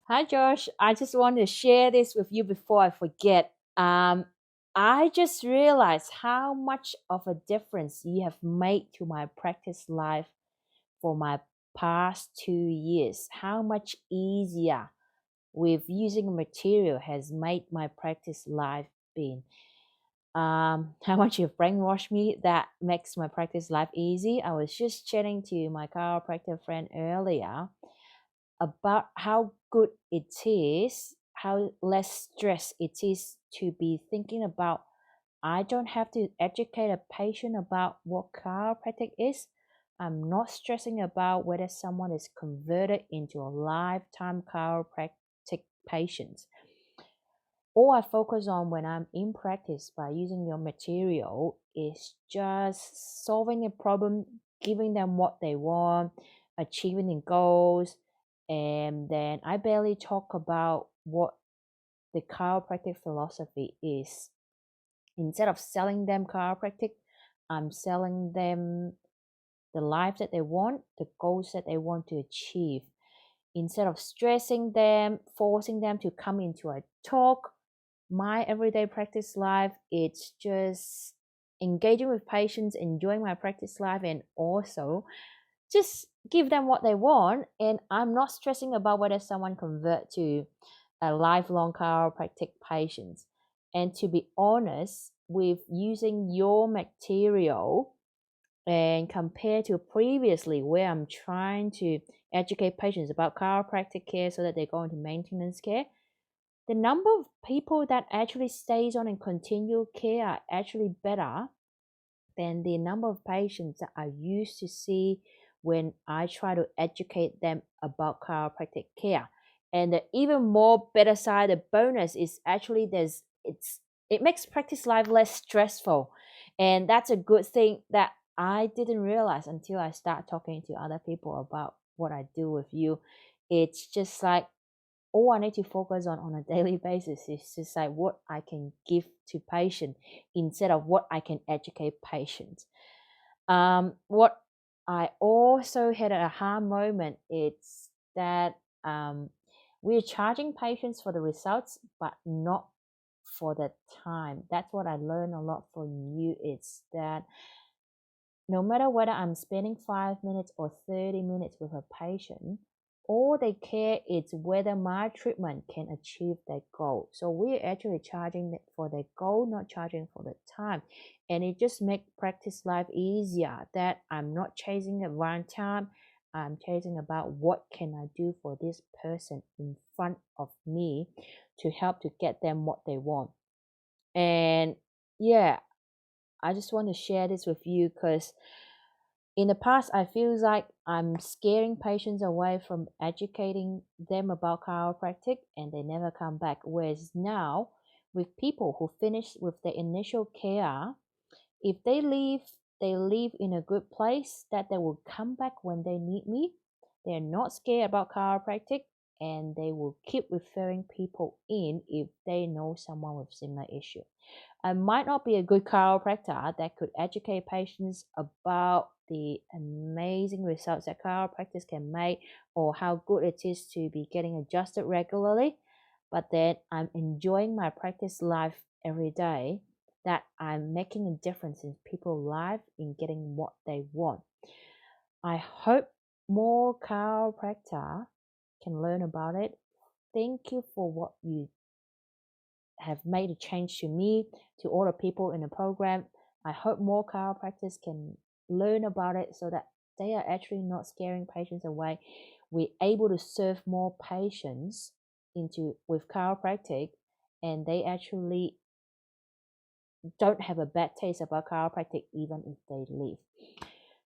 Hi, Josh. I just want to share this with you before I forget. I just realized how much of a difference you have made to my practice life for my past 2 years. How much easier with using material has made my practice life been. How much you've brainwashed me that makes my practice life easy. I was just chatting to my chiropractor friend earlier about how good it is, how less stress it is to be thinking about. I don't have to educate a patient about what chiropractic is. I'm not stressing about whether someone is converted into a lifetime chiropractic patient. All I focus on when I'm in practice by using your material is just solving a problem, giving them what they want, achieving the goals, and then I barely talk about what the chiropractic philosophy is. Instead of selling them chiropractic, I'm selling them the life that they want, the goals that they want to achieve. Instead of stressing them, forcing them to come into a talk, my everyday practice life, it's just engaging with patients, enjoying my practice life, and also just give them what they want. And I'm not stressing about whether someone convert to a lifelong chiropractic patient. And to be honest, with using your material and compared to previously where I'm trying to educate patients about chiropractic care so that they go into maintenance care, the number of people that actually stays on and continue care are actually better than the number of patients that I used to see when I try to educate them about chiropractic care. And the even more better side, the bonus is actually it makes practice life less stressful. And that's a good thing that I didn't realize until I start talking to other people about what I do with you. It's just like all I need to focus on a daily basis is just like what I can give to patient instead of what I can educate patients. What I also had a aha moment is that we're charging patients for the results, but not for the time. That's what I learned a lot from you. It's that no matter whether I'm spending 5 minutes or 30 minutes with a patient, all they care is whether my treatment can achieve their goal. So we're actually charging for their goal, not charging for the time. And it just makes practice life easier that I'm not chasing around time. I'm chasing about what can I do for this person in front of me to help to get them what they want. And yeah, I just want to share this with you because in the past, I feel like I'm scaring patients away from educating them about chiropractic and they never come back. Whereas now, with people who finish with their initial care, if they leave in a good place that they will come back when they need me. They're not scared about chiropractic and they will keep referring people in if they know someone with similar issue. I might not be a good chiropractor that could educate patients about the amazing results that chiropractors can make or how good it is to be getting adjusted regularly, but then I'm enjoying my practice life every day that I'm making a difference in people's life in getting what they want. I hope more chiropractor can learn about it. Thank you for what you have made a change to me, to all the people in the program. I hope more chiropractors can learn about it so that they are actually not scaring patients away. We're able to serve more patients into with chiropractic and they actually don't have a bad taste about chiropractic even if they leave.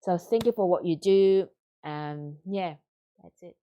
So thank you for what you do. Yeah, that's it.